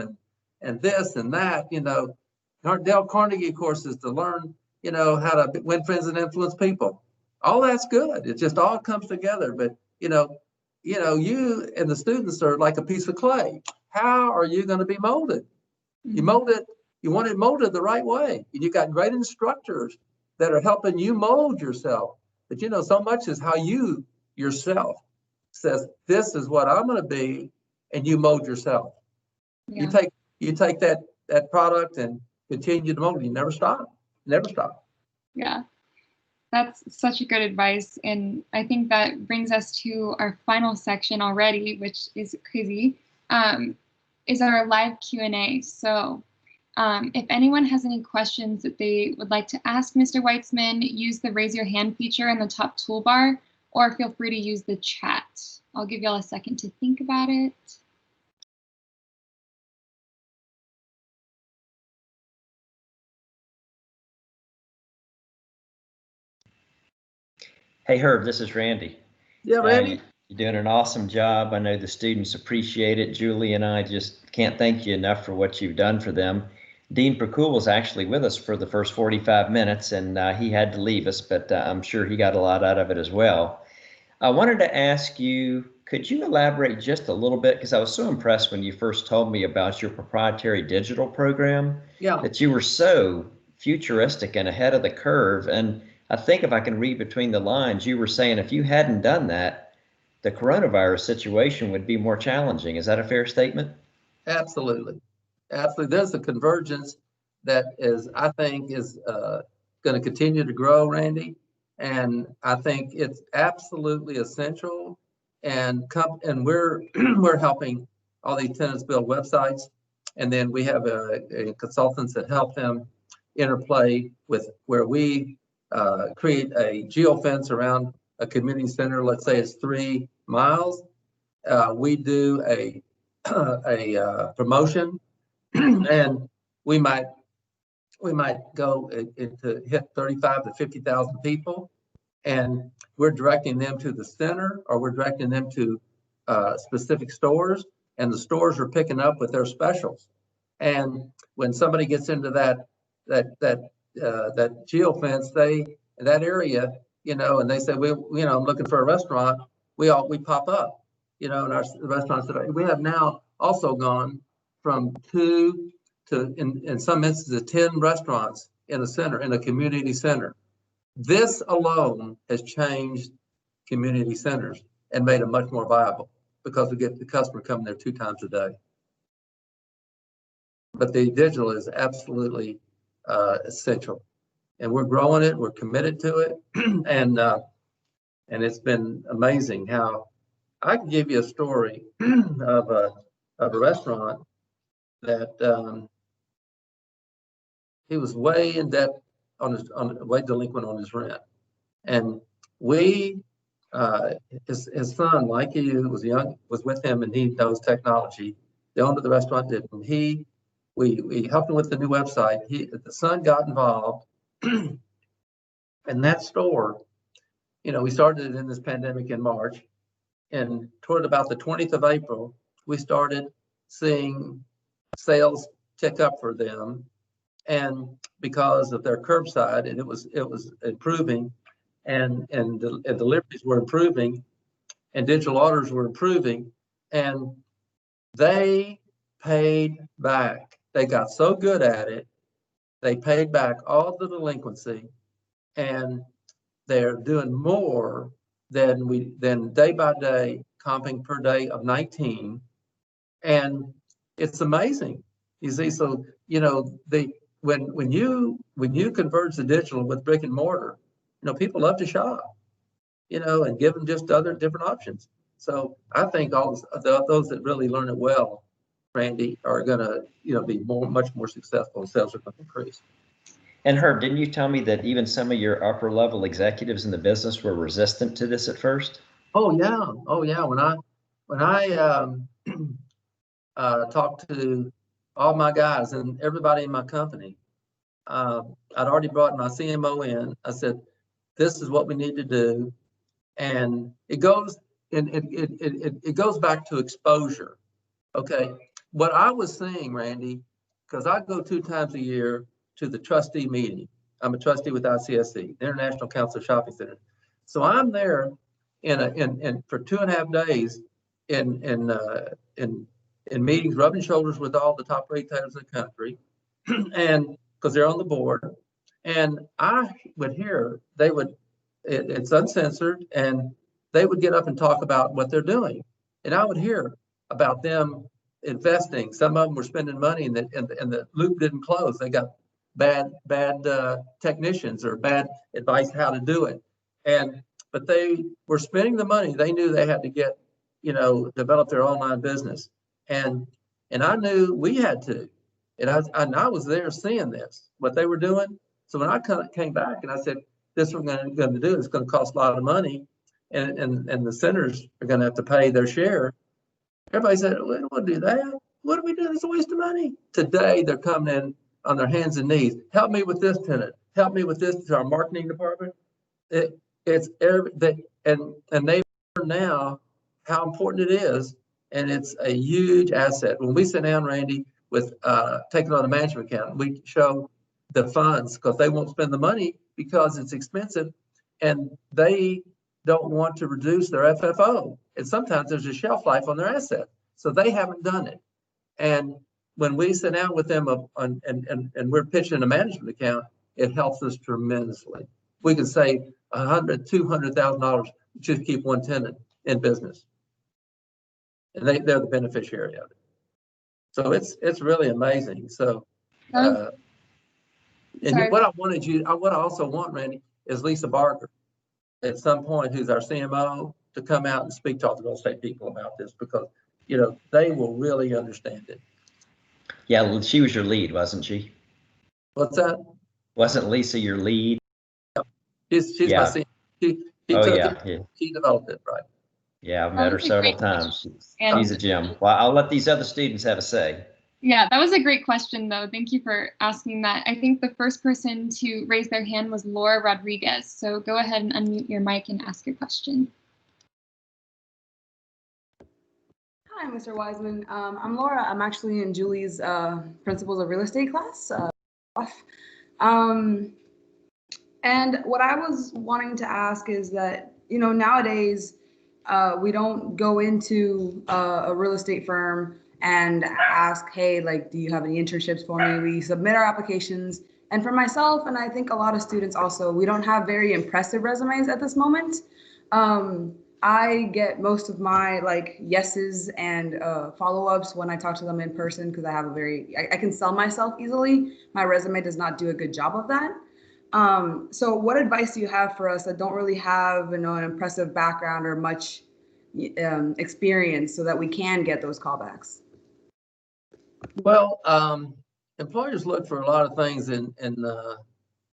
and this and that, Dale Carnegie courses to learn, how to win friends and influence people. All that's good. It just all comes together. But, you and the students are like a piece of clay. How are you going to be molded? You want it molded the right way. You got great instructors that are helping you mold yourself. But, so much is how you yourself says, this is what I'm going to be, and you mold yourself. Yeah. You take that product and continue to mold. You never stop. Yeah, that's such a good advice, and I think that brings us to our final section already, which is crazy. Is our live Q&A. So if anyone has any questions that they would like to ask Mr. Weitzman, use the raise your hand feature in the top toolbar, or feel free to use the chat. I'll give y'all a second to think about it. Hey, Herb, this is Randy. Yeah, Randy. You're doing an awesome job. I know the students appreciate it. Julie and I just can't thank you enough for what you've done for them. Dean Percool was actually with us for the first 45 minutes, and he had to leave us, but I'm sure he got a lot out of it as well. I wanted to ask you, could you elaborate just a little bit? Because I was so impressed when you first told me about your proprietary digital program, that you were so futuristic and ahead of the curve. And I think if I can read between the lines, you were saying if you hadn't done that, the coronavirus situation would be more challenging. Is that a fair statement? Absolutely. Absolutely. There's a convergence that I think is going to continue to grow, Randy. And I think it's absolutely essential. And we're we're helping all these tenants build websites. And then we have consultants that help them interplay with where we create a geofence around a community center. Let's say it's 3 miles. We do a promotion, and we might go into hit 35 to 50,000 people, and we're directing them to the center, or we're directing them to specific stores, and the stores are picking up with their specials. And when somebody gets into that geofence, in that area, and they say, I'm looking for a restaurant, we pop up, in our restaurants. We have now also gone from 2 to, in some instances, 10 restaurants in a community center. This alone has changed community centers and made them much more viable, because we get the customer coming there 2 times a day. But the digital is absolutely essential, and we're growing it. We're committed to it, and it's been amazing how I can give you a story of a restaurant that he was way in debt way delinquent on his rent, and his son, like he was young, was with him, and he knows technology. The owner of the restaurant did, and we helped him with the new website. The son got involved, and that store, we started it in this pandemic in March, and toward about the 20th of April, we started seeing sales tick up for them, and because of their curbside, and it was improving, and deliveries were improving, and digital orders were improving. and they paid back. They got so good at it, they paid back all the delinquency, and they're doing more than day by day, comping per day of 19. And it's amazing. You see, so when you converge the digital with brick and mortar, people love to shop, and give them just other different options. So I think those that really learn it well, Randy, are going to be much more successful. Sales are going to increase. And Herb, didn't you tell me that even some of your upper level executives in the business were resistant to this at first? Oh yeah. When I talked to all my guys and everybody in my company, I'd already brought my CMO in. I said, "This is what we need to do," and it goes back to exposure. Okay, what I was saying, Randy, because I go 2 times a year to the trustee meeting. I'm a trustee with ICSC, International Council of Shopping Centers. So I'm there for 2.5 days in meetings, rubbing shoulders with all the top retailers in the country, and because they're on the board, and I would hear it's uncensored, and they would get up and talk about what they're doing, and I would hear about them investing. Some of them were spending money, and the loop didn't close. They got bad technicians or bad advice how to do it, but they were spending the money. They knew they had to get develop their online business, and I knew we had to, and I was there seeing what they were doing. So when I came back and I said, "This we're going to do. It's going to cost a lot of money, and the centers are going to have to pay their share." Everybody said, "We don't want to do that. What do we do? It's a waste of money." Today, they're coming in on their hands and knees. "Help me with this tenant. Help me with this," to our marketing department. And they learn now how important it is, and it's a huge asset. When we sit down, Randy, with taking on a management account, we show the funds because they won't spend the money because it's expensive, and they don't want to reduce their FFO. And sometimes there's a shelf life on their asset, so they haven't done it. And when we sit down with them and we're pitching a management account, it helps us tremendously. We can save $100,000, $200,000 just keep one tenant in business, and they're the beneficiary of it. So it's really amazing. So, and what I also want, Randy, is Lisa Barker at some point, who's our CMO, to come out and speak to all the real estate people about this, because they will really understand it. Yeah, she was your lead, wasn't she? What's that? Wasn't Lisa your lead? She's my CMO. She developed it, right? Yeah, I've met her several times. She's a gem. Well, I'll let these other students have a say. Yeah, that was a great question, though. Thank you for asking that. I think the first person to raise their hand was Laura Rodriguez. So go ahead and unmute your mic and ask your question. Hi, Mr. Weitzman. I'm Laura. I'm actually in Julie's Principles of Real Estate class. And what I was wanting to ask is that, nowadays, we don't go into a real estate firm and ask, "Hey, do you have any internships for me?" We submit our applications. And for myself, and I think a lot of students also, we don't have very impressive resumes at this moment. I get most of my yeses and follow-ups when I talk to them in person, because I have I can sell myself easily. My resume does not do a good job of that. So what advice do you have for us that don't really have an impressive background or much experience, so that we can get those callbacks? Well, employers look for a lot of things in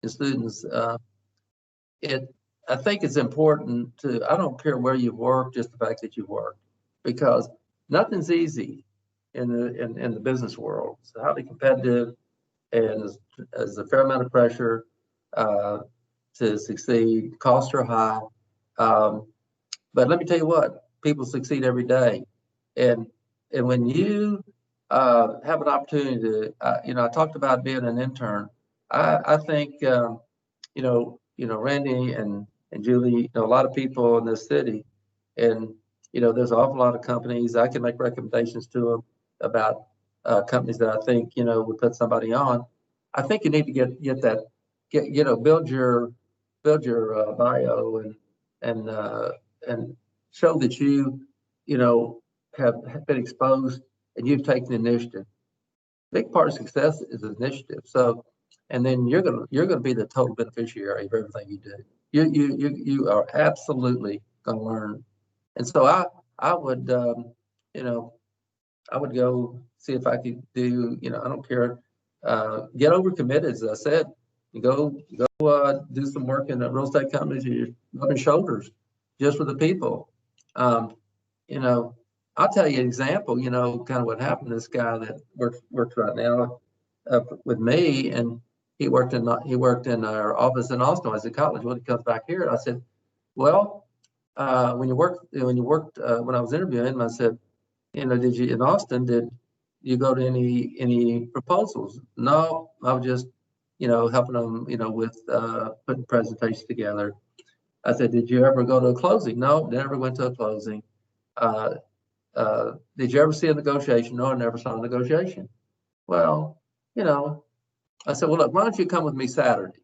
students. I think it's important I don't care where you work, just the fact that you work, because nothing's easy in the business world. It's highly competitive, and there's a fair amount of pressure to succeed. Costs are high, but let me tell you what, people succeed every day, and when you have an opportunity to, I talked about being an intern. I think Randy and Julie, a lot of people in this city, and there's an awful lot of companies. I can make recommendations to them about companies that I think, would put somebody on. I think you need to build your bio and show that have been exposed and you've taken initiative. Big part of success is initiative. So, and then you're gonna be the total beneficiary of everything you do. You are absolutely gonna learn. And so I would I would go see if I could do, I don't care, get overcommitted, as I said. You go do some work in the real estate companies, you're rubbing shoulders just with the people. I'll tell you an example, kind of what happened to this guy that works right now with me, and he worked in our office in Austin. I was in college. When he comes back here, I said, well, when I was interviewing him, I said, did you in Austin, did you go to any proposals? No, I was just, helping them, with putting presentations together. I said, did you ever go to a closing? No, never went to a closing. Did you ever see a negotiation? No, I never saw a negotiation. Well, I said, well, look, why don't you come with me Saturday?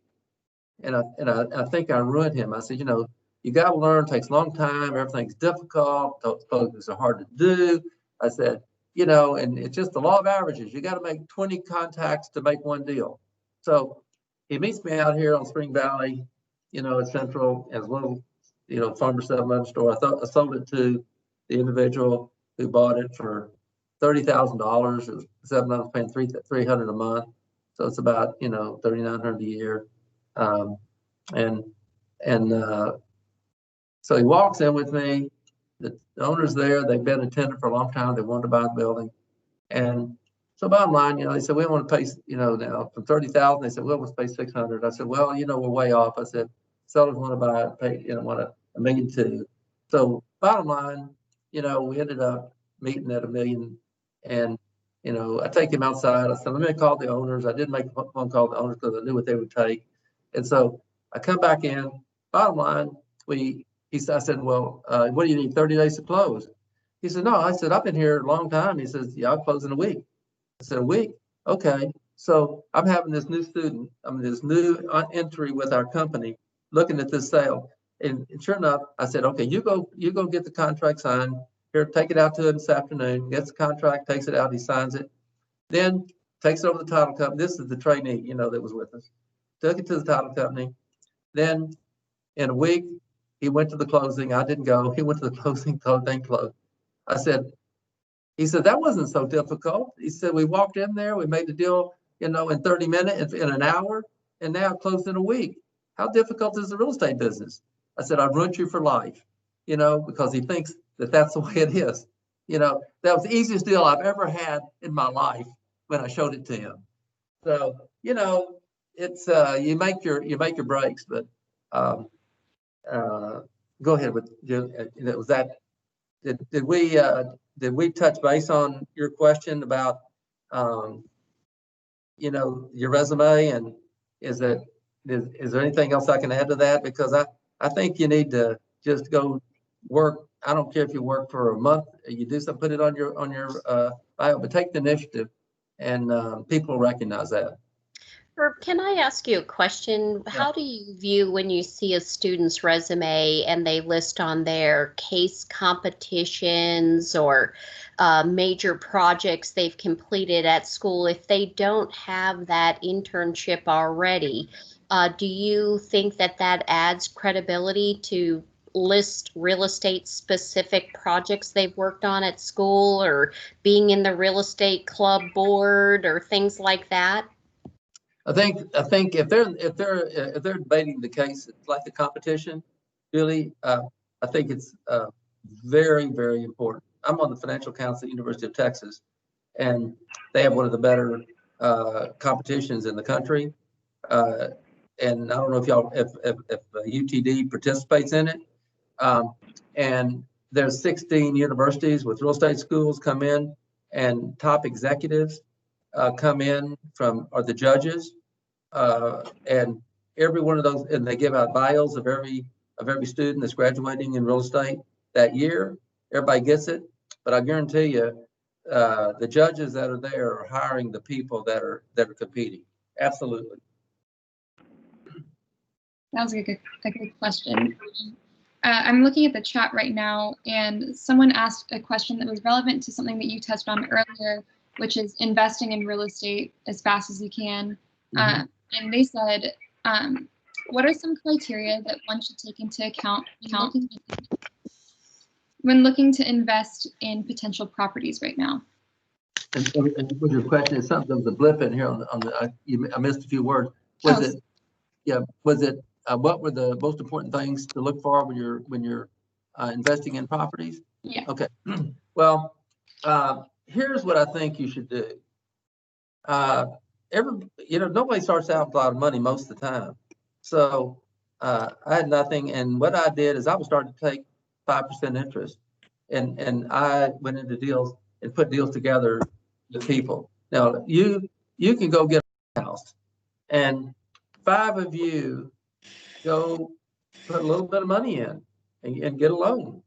And I think I ruined him. I said, you got to learn, it takes a long time, everything's difficult, those closings are hard to do. I said, and it's just the law of averages. You got to make 20 contacts to make one deal. So he meets me out here on Spring Valley, at Central, as well, Farmer 7-Eleven store. I sold it to the individual who bought it for $30,000. 7-Eleven's paying $300 a month, so it's about $3,900 a year. So he walks in with me. The owner's there. They've been a tenant for a long time. They wanted to buy the building, and so bottom line, they said we want to pay, now from $30,000. They said, well, let's pay $600. I said, well, we're way off. I said, sellers want to buy it, pay, want $1.2 million. So bottom line, we ended up meeting at $1 million, and I take him outside. I said, let me call the owners. I didn't make a phone call to the owners because I knew what they would take, and so I come back in. Bottom line, I said, well, what do you need, 30 days to close? He said, no. I said, I've been here a long time. He says, yeah, I'll close in a week. I said, a week? Okay. So I'm having this new student, this new entry with our company looking at this sale. And sure enough, I said, okay, you go get the contract signed. Here, take it out to him this afternoon. Gets the contract, takes it out, he signs it. Then takes it over to the title company. This is the trainee, that was with us. Took it to the title company. Then in a week, he went to the closing. I didn't go. He went to the closing, the whole thing closed. He said, that wasn't so difficult. He said, we walked in there, we made the deal, in 30 minutes, in an hour, and now it closed in a week. How difficult is the real estate business? I said, I've ruined you for life, because he thinks that that's the way it is. That was the easiest deal I've ever had in my life when I showed it to him. So, it's, you make your breaks, but, go ahead with, was that, did we touch base on your question about, your resume, and is there anything else I can add to that? Because I think you need to just go work. I don't care if you work for a month, you do something, put it on your bio, but take the initiative, and people recognize that. Herb, can I ask you a question? Yeah. How do you view when you see a student's resume and they list on their case competitions or major projects they've completed at school? If they don't have that internship already, do you think that adds credibility to list real estate specific projects they've worked on at school, or being in the real estate club board or things like that? I think if they're debating the case like the competition, really, I think it's very, very important. I'm on the Financial Council at the University of Texas, and they have one of the better competitions in the country. And I don't know if UTD participates in it. And there's 16 universities with real estate schools come in, and top executives come in are the judges, and every one of those, and they give out bios of every student that's graduating in real estate that year. everybody gets it, but I guarantee you, the judges that are there are hiring the people that are competing. Absolutely. That was a good question. I'm looking at the chat right now, and someone asked a question that was relevant to something that you touched on earlier, which is investing in real estate as fast as you can. And they said, what are some criteria that one should take into account when looking to invest in potential properties right now? And with your question, is something, there was a blip in here on the I missed a few words. Was it what were the most important things to look for when you're investing in properties? Yeah. Okay. Well, here's what I think you should do. Nobody starts out with a lot of money most of the time. So I had nothing, and what I did is I was starting to take 5% interest, and I went into deals and put deals together with people. Now you can go get a house, and 5 of you go put a little bit of money in and get a loan.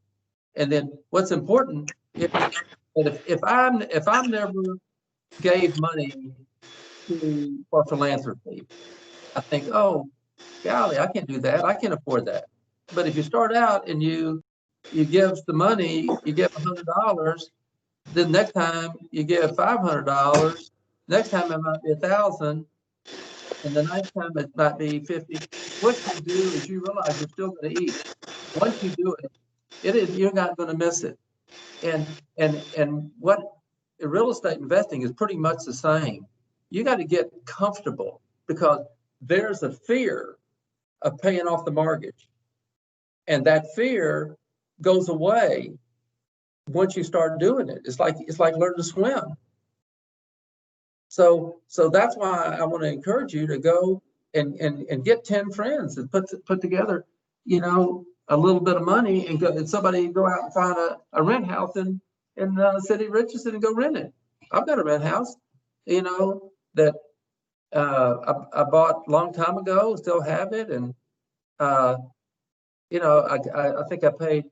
And then what's important is that if I'm never gave money for philanthropy, I think, oh, golly, I can't do that. I can't afford that. But if you start out and you give the money, you give $100, then next time you give $500, next time it might be 1,000, and the next time it might be 50. What you do is you realize you're still going to eat. Once you do it, you're not going to miss it. And what real estate investing is pretty much the same. You got to get comfortable because there's a fear of paying off the mortgage, and that fear goes away once you start doing it. It's like learning to swim. So that's why I want to encourage you to go and get 10 friends and put together, a little bit of money and somebody go out and find a rent house in the city of Richardson and go rent it. I've got a rent house, that I bought a long time ago, still have it, and I think I paid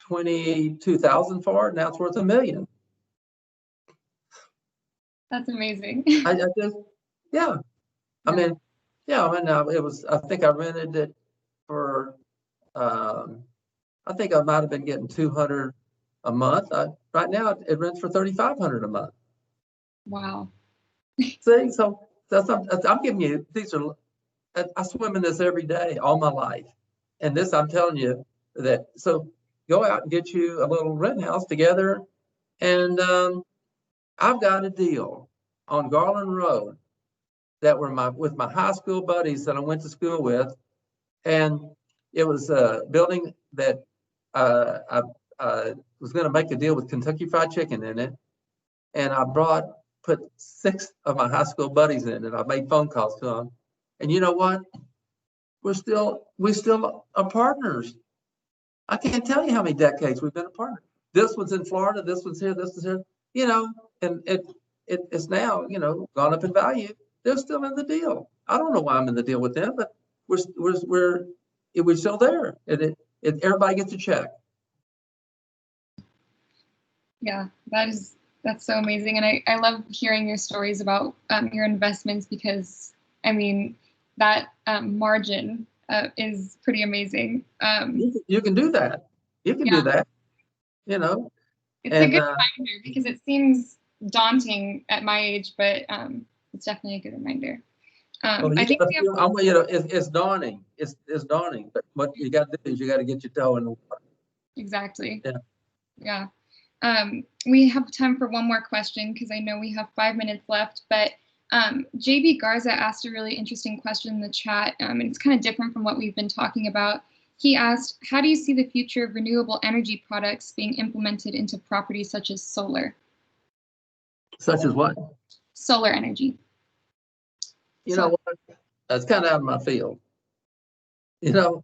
$22,000 for it. Now it's worth $1 million. That's amazing. I think I rented it for, I think I might have been getting $200 a month. Right now it rents for $3,500 a month. Wow. See, so I'm giving you, I swim in this every day, all my life. And this, I'm telling you so go out and get you a little rent house together. And I've got a deal on Garland Road that were with my high school buddies that I went to school with. And it was a building that I was going to make a deal with Kentucky Fried Chicken in it. And I put 6 of my high school buddies in it. I made phone calls to them. And you know what? We still are partners. I can't tell you how many decades we've been a partner. This one's in Florida, this one's here, this is here, and it's now, gone up in value. They're still in the deal. I don't know why I'm in the deal with them, but we're still there. And everybody gets a check. Yeah, that's so amazing. And I love hearing your stories about your investments because, that margin is pretty amazing. You can do that. You can do that, It's a good reminder because it seems daunting at my age, but it's definitely a good reminder. I think it's daunting. It's daunting, but what you got to do is you got to get your toe in the water. Exactly. Yeah. We have time for one more question because I know we have 5 minutes left, but JB Garza asked a really interesting question in the chat, and it's kind of different from what we've been talking about. He asked, how do you see the future of renewable energy products being implemented into properties such as solar? Such as what? Solar energy. You know what? That's kind of out of my field. I don't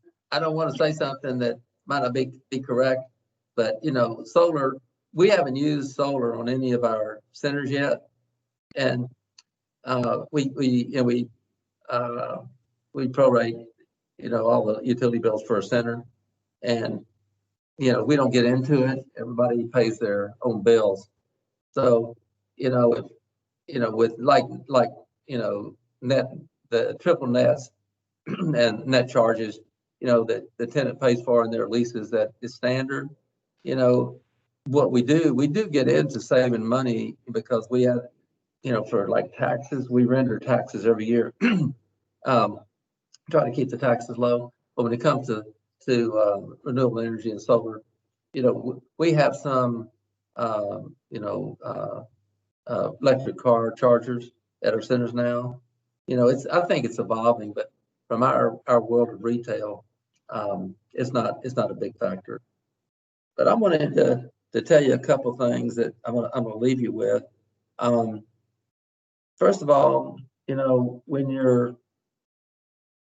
want to say something that might not be correct, but solar, we haven't used solar on any of our centers yet. And we prorate, all the utility bills for a center. And we don't get into it. Everybody pays their own bills. So, if, with net, the triple nets and net charges, that the tenant pays for in their leases, that is standard. What we do get into saving money because we have, for like taxes, we render taxes every year. Try to keep the taxes low. But when it comes to renewable energy and solar, we have some, electric car chargers at our centers now. I think it's evolving, but from our world of retail, it's not a big factor. But I wanted to tell you a couple things that I'm gonna leave you with. First of all, when you're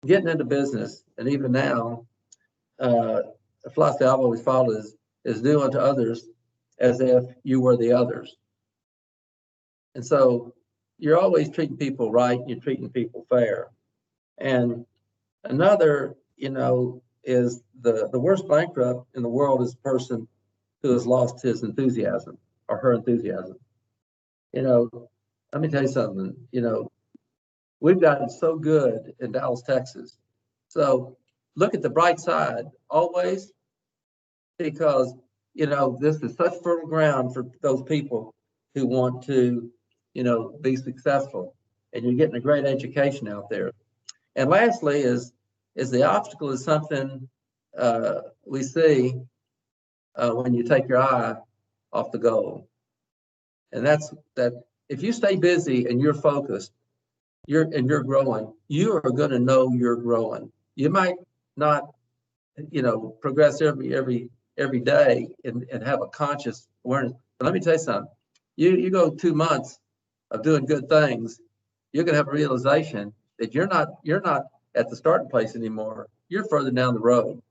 getting into business, and even now, the philosophy I've always followed is do unto others as if you were the others. And so you're always treating people right, you're treating people fair. And another, is the worst bankrupt in the world is a person who has lost his enthusiasm or her enthusiasm. Let me tell you something, we've gotten so good in Dallas, Texas. So look at the bright side always, because, this is such fertile ground for those people who want to, be successful, and you're getting a great education out there. And lastly is the obstacle is something we see when you take your eye off the goal. And that's that if you stay busy and you're focused, you're growing, you are going to know you're growing. You might not, progress every day and have a conscious awareness. But let me tell you something. You go 2 months of doing good things, you're going to have a realization that you're not at the starting place anymore. You're further down the road.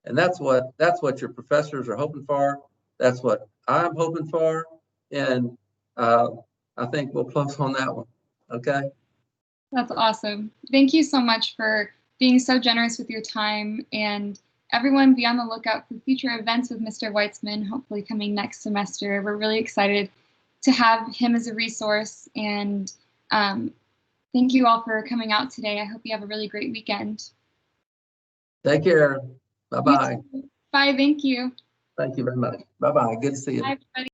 And that's what your professors are hoping for. That's what I'm hoping for. And I think we'll close on that one. Okay. That's awesome. Thank you so much for being so generous with your time, and everyone be on the lookout for future events with Mr. Weitzman, hopefully coming next semester. We're really excited to have him as a resource, and thank you all for coming out today. I hope you have a really great weekend. Take care. Bye-bye. Bye. Thank you. Thank you very much. Bye-bye. Good to see you. Bye, everybody.